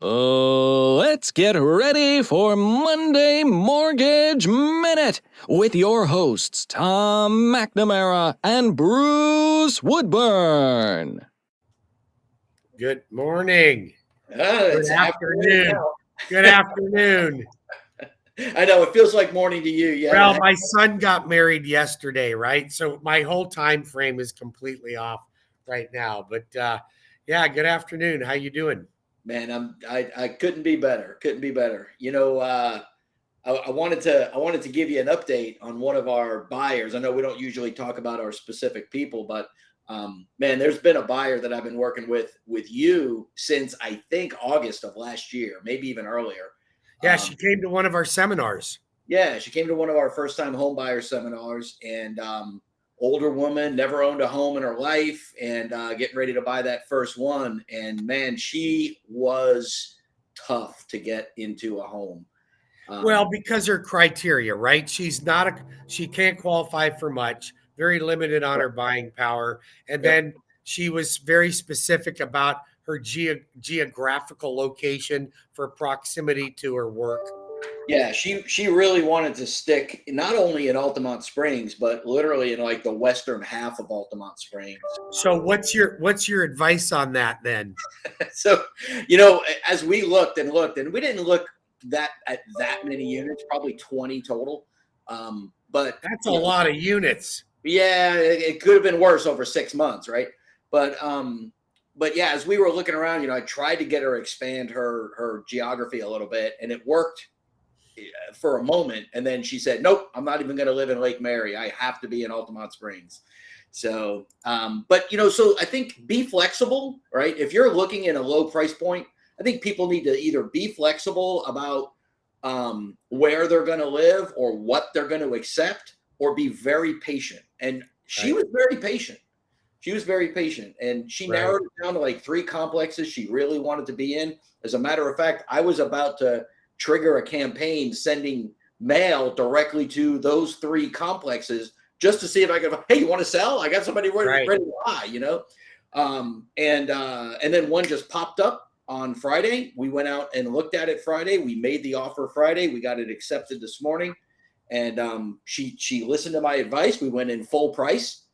Let's get ready for Monday Mortgage Minute with your hosts, Tom McNamara and Bruce Woodburn. Good morning. Good Good afternoon. Good afternoon. I know it feels like morning to you. Yeah. Well, my son got married yesterday, right? So my whole time frame is completely off right now. But yeah, good afternoon. How you doing? Man, I couldn't be better. Couldn't be better. I wanted to give you an update on one of our buyers. I know we don't usually talk about our specific people, but man, there's been a buyer that I've been working with you since I think August of last year, maybe even earlier. Yeah, she came to one of our seminars. Yeah, she came to one of our first time home buyer seminars, and older woman, never owned a home in her life, and getting ready to buy that first one. And man, she was tough to get into a home. Well, because her criteria, right? She can't qualify for much, very limited on her buying power. And then she was very specific about her geographical location for proximity to her work. Yeah, she really wanted to stick not only in Altamont Springs, but literally in like the western half of Altamont Springs. So what's your advice on that then? So, as we looked, and we didn't look at that many units, probably 20 total. But that's a lot of units. Yeah, it could have been worse over 6 months, right? But yeah, as we were looking around, I tried to get her to expand her geography a little bit, and it worked for a moment. And then she said, nope, I'm not even going to live in Lake Mary. I have to be in Altamont Springs. So, but so I think be flexible, right? If you're looking in a low price point, I think people need to either be flexible about where they're going to live or what they're going to accept, or be very patient. And she was very patient. She was very patient, and she narrowed it down to like 3 complexes she really wanted to be in. As a matter of fact, I was about to trigger a campaign sending mail directly to those 3 complexes just to see if I could, hey, you want to sell? I got somebody ready to buy, and then one just popped up on Friday. We went out and looked at it Friday. We made the offer Friday. We got it accepted this morning. And she listened to my advice. We went in full price.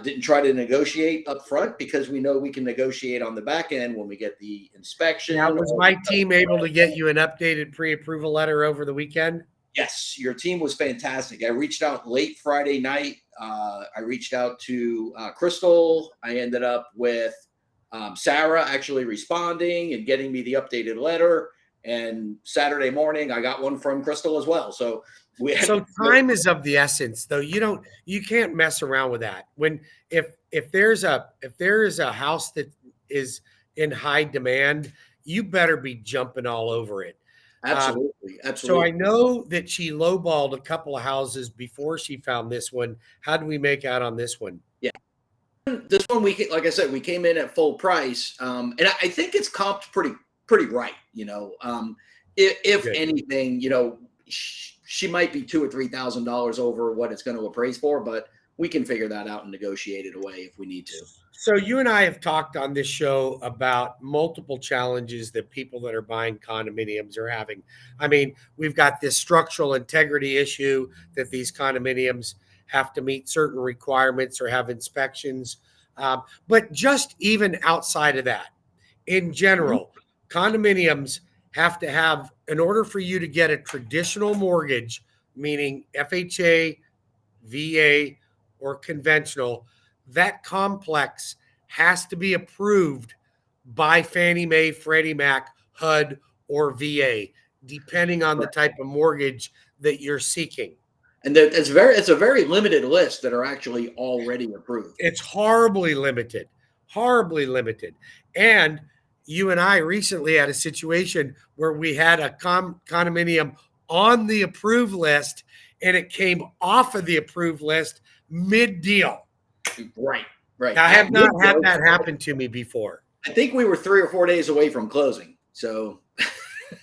Didn't try to negotiate up front because we know we can negotiate on the back end when we get the inspection. Now, was my team able to get you an updated pre-approval letter over the weekend? Yes, your team was fantastic. I reached out late Friday night. I reached out to Crystal. I ended up with Sarah actually responding and getting me the updated letter. And Saturday morning, I got one from Crystal as well. So time is of the essence, though. You can't mess around with that. If there is a house that is in high demand, you better be jumping all over it. Absolutely. So I know that she lowballed a couple of houses before she found this one. How do we make out on this one? Yeah, this one like I said, we came in at full price, and I think it's comped pretty right. If Good. anything, she might be $2,000 or $3,000 over what it's going to appraise for, but we can figure that out and negotiate it away if we need to. So you and I have talked on this show about multiple challenges that people that are buying condominiums are having. I mean, we've got this structural integrity issue that these condominiums have to meet certain requirements or have inspections. But just even outside of that, in general, condominiums have to have, in order for you to get a traditional mortgage, meaning FHA, VA, or conventional, that complex has to be approved by Fannie Mae, Freddie Mac, HUD, or VA, depending on the type of mortgage that you're seeking. And it's a very limited list that are actually already approved. It's horribly limited. And you and I recently had a situation where we had a condominium on the approved list, and it came off of the approved list mid-deal. Right. I have not had that happen to me before. I think we were 3 or 4 days away from closing. So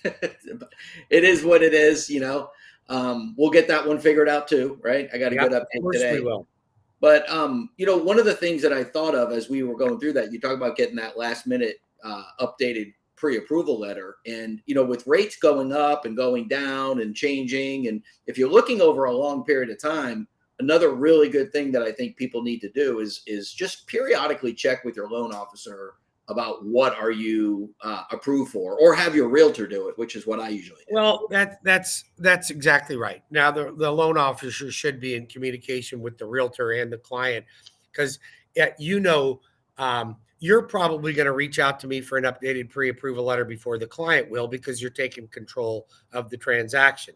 it is what it is, We'll get that one figured out too, right? I got a good update today. We will. But one of the things that I thought of as we were going through that, you talk about getting that last minute updated pre-approval letter. And, with rates going up and going down and changing, and if you're looking over a long period of time, another really good thing that I think people need to do is just periodically check with your loan officer about what are you approved for, or have your realtor do it, which is what I usually do. Well, that's exactly right. Now, the loan officer should be in communication with the realtor and the client, because you're probably going to reach out to me for an updated pre-approval letter before the client will, because you're taking control of the transaction.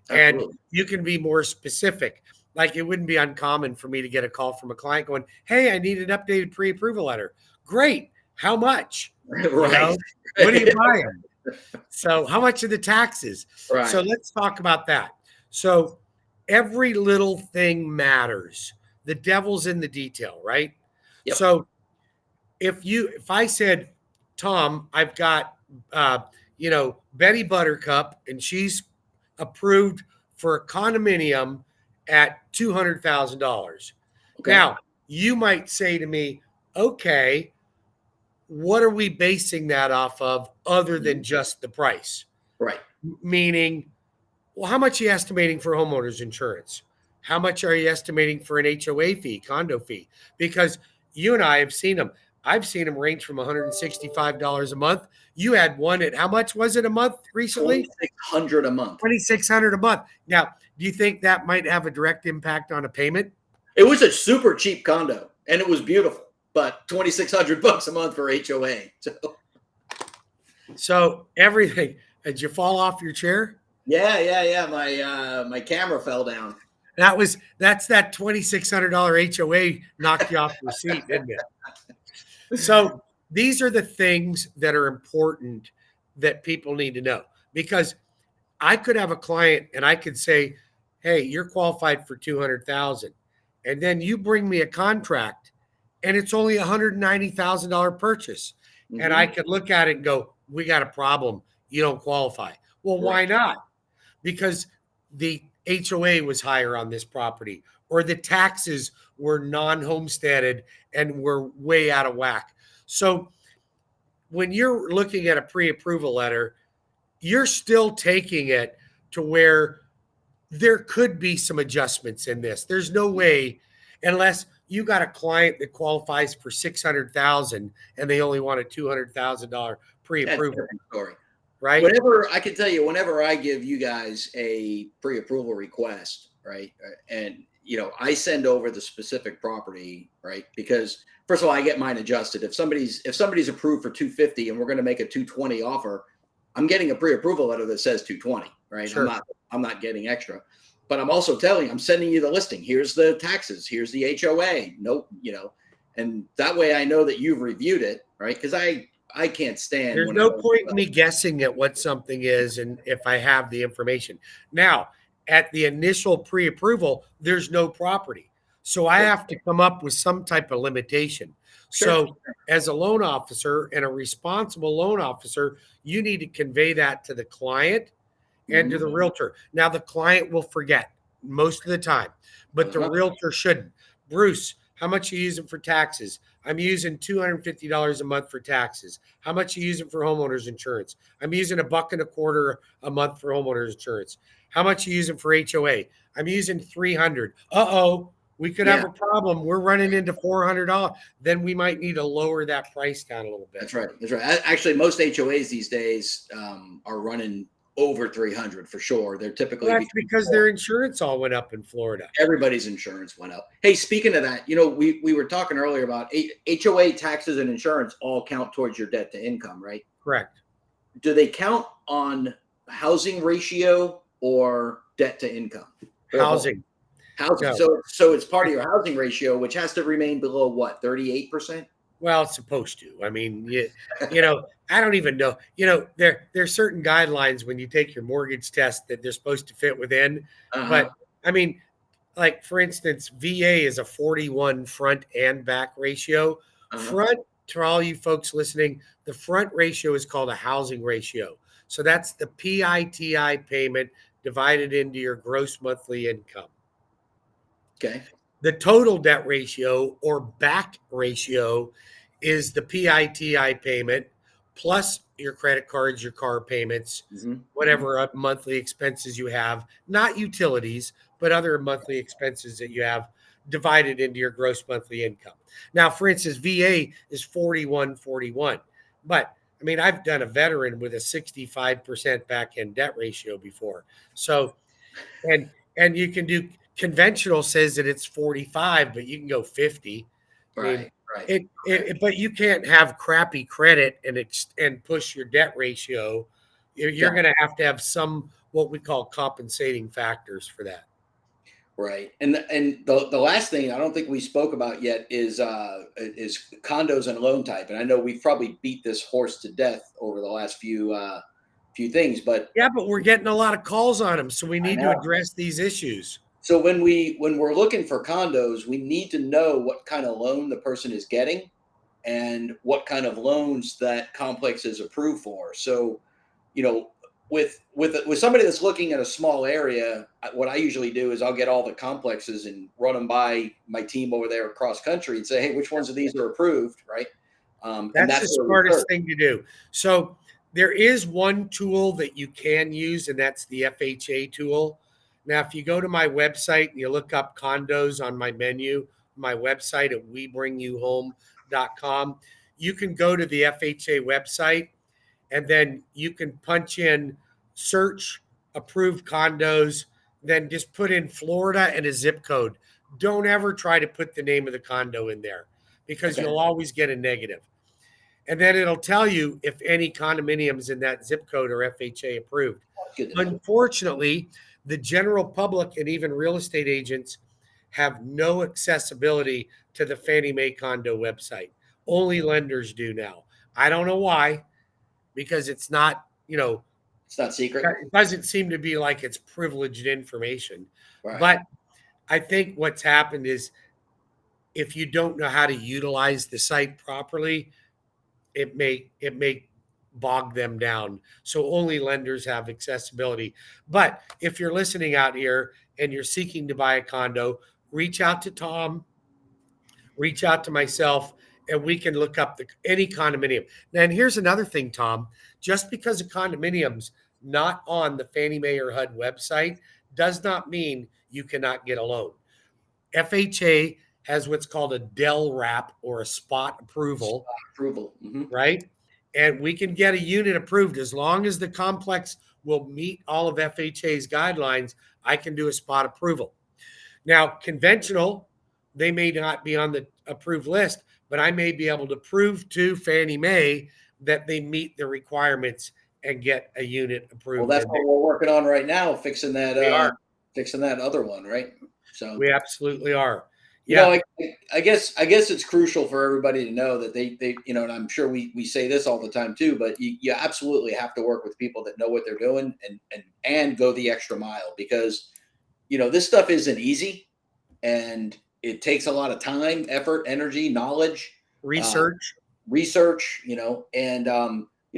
Absolutely. And you can be more specific. Like, it wouldn't be uncommon for me to get a call from a client going, "Hey, I need an updated pre-approval letter." Great. How much? Right. What are you buying? So how much are the taxes? Right. So let's talk about that. So every little thing matters. The devil's in the detail, right? Yep. So if I said, "Tom, I've got Betty Buttercup, and she's approved for a condominium at $200,000. Okay. Now, you might say to me, "Okay, what are we basing that off of other than just the price?" Right. Meaning, well, how much are you estimating for homeowners insurance? How much are you estimating for an HOA fee, condo fee? Because you and I have seen them. I've seen them range from $165 a month. You had one at, how much was it a month recently? $2,600 a month. $2,600 a month. Now, do you think that might have a direct impact on a payment? It was a super cheap condo, and it was beautiful, but $2,600 a month for HOA. So everything. Did you fall off your chair? Yeah. My camera fell down. That's that $2,600 HOA knocked you off your seat, didn't it? So these are the things that are important that people need to know, because I could have a client and I could say, "Hey, you're qualified for $200,000," and then you bring me a contract and it's only $190,000 purchase, and I could look at it and go, "We got a problem. You don't qualify." Well, why not? Because the HOA was higher on this property, or the taxes were non-homesteaded and were way out of whack. So when you're looking at a pre-approval letter, you're still taking it to where there could be some adjustments in this. There's no way, unless you got a client that qualifies for $600,000 and they only want a $200,000 pre-approval. Story. Right. Whenever I give you guys a pre-approval request, right, and I send over the specific property, right, because first of all, I get mine adjusted. If somebody's approved for $250 and we're going to make a $220 offer, I'm getting a pre-approval letter that says $220, right? Sure. I'm not getting extra, but I'm also I'm sending you the listing. Here's the taxes. Here's the HOA. Nope, and that way I know that you've reviewed it, right? Because I can't stand. There's no point in me guessing at what something is, and if I have the information. Now, at the initial pre-approval, there's no property. So I have to come up with some type of limitation. Sure. So as a loan officer and a responsible loan officer, you need to convey that to the client and to the realtor. Now, the client will forget most of the time, but the realtor shouldn't. "Bruce, how much are you using for taxes?" "I'm using $250 a month for taxes." "How much are you using for homeowners insurance?" "I'm using $1.25 a month for homeowners insurance." "How much are you using for HOA?" "I'm using $300. We could have a problem. We're running into $400. Then we might need to lower that price down a little bit. That's right. Actually, most HOAs these days are running over 300 for sure. They're typically that's because their insurance all went up in Florida. Everybody's insurance went up. Hey, speaking of that, we were talking earlier about HOA taxes and insurance all count towards your debt to income, right? Correct. Do they count on housing ratio or debt to income? Housing. No. So it's part of your housing ratio, which has to remain below what, 38%? Well, it's supposed to. I mean, I don't even know. There's certain guidelines when you take your mortgage test that they're supposed to fit within. But I mean, like for instance, VA is a 41 front and back ratio. Front, to all you folks listening, the front ratio is called a housing ratio. So that's the PITI payment divided into your gross monthly income. Okay. The total debt ratio or back ratio is the PITI payment plus your credit cards, your car payments, whatever monthly expenses you have, not utilities, but other monthly expenses that you have divided into your gross monthly income. Now, for instance, VA is 4141. But I mean, I've done a veteran with a 65% back end debt ratio before. So, and you can do conventional says that it's 45, but you can go 50. I mean, Right. but you can't have crappy credit and push your debt ratio. You're going to have some what we call compensating factors for that. Right. And the last thing I don't think we spoke about yet is condos and loan type. And I know we've probably beat this horse to death over the last few things, but yeah, but we're getting a lot of calls on them, so we need to address these issues. So when we're looking for condos, we need to know what kind of loan the person is getting and what kind of loans that complex is approved for. So, you know, with somebody that's looking at a small area, what I usually do is I'll get all the complexes and run them by my team over there across country and say, hey, which ones of these are approved, right? That's the smartest thing to do. So there is one tool that you can use, and that's the FHA tool. Now, if you go to my website and you look up condos on my menu, my website at webringyouhome.com, you can go to the FHA website and then you can punch in search approved condos, then just put in Florida and a zip code. Don't ever try to put the name of the condo in there because you'll always get a negative. And then it'll tell you if any condominiums in that zip code are FHA approved. Unfortunately, the general public and even real estate agents have no accessibility to the Fannie Mae condo website. Only lenders do now. I don't know why, because it's not, it's not secret. It doesn't seem to be like it's privileged information. Right. But I think what's happened is if you don't know how to utilize the site properly, it may bog them down. So only lenders have accessibility. But if you're listening out here and you're seeking to buy a condo, reach out to Tom, reach out to myself, and we can look up any condominium. And here's another thing, Tom. Just because a condominium's not on the Fannie Mae or HUD website does not mean you cannot get a loan. FHA has what's called a Dell wrap or a spot approval. Right? And we can get a unit approved as long as the complex will meet all of FHA's guidelines. I can do a spot approval. Now, conventional, they may not be on the approved list, but I may be able to prove to Fannie Mae that they meet the requirements and get a unit approved. Well, that's what we're working on right now, fixing that other one, right? So we absolutely are. You know, I guess it's crucial for everybody to know that they and I'm sure we say this all the time too, but you absolutely have to work with people that know what they're doing and go the extra mile, because this stuff isn't easy and it takes a lot of time, effort, energy, knowledge, research, and I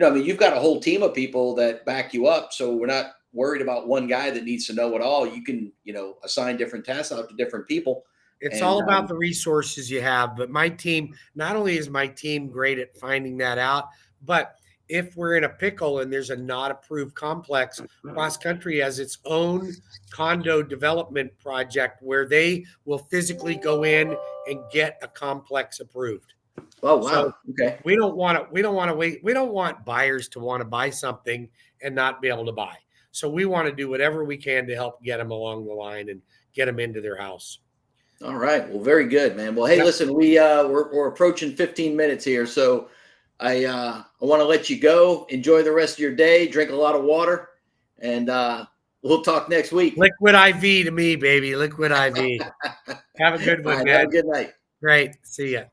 mean, you've got a whole team of people that back you up, so we're not worried about one guy that needs to know it all. You can assign different tasks out to different people. It's all about the resources you have. But my team, not only is my team great at finding that out, but if we're in a pickle and there's a not approved complex, Cross Country has its own condo development project where they will physically go in and get a complex approved. Oh, wow. So okay. We don't want to wait. We don't want buyers to want to buy something and not be able to buy. So we want to do whatever we can to help get them along the line and get them into their house. All right. Well, very good, man. Well, hey, listen, we're approaching 15 minutes here, so I want to let you go. Enjoy the rest of your day. Drink a lot of water, and we'll talk next week. Liquid IV to me, baby. Liquid IV. Have a good one, man. Have a good night. Great. See ya.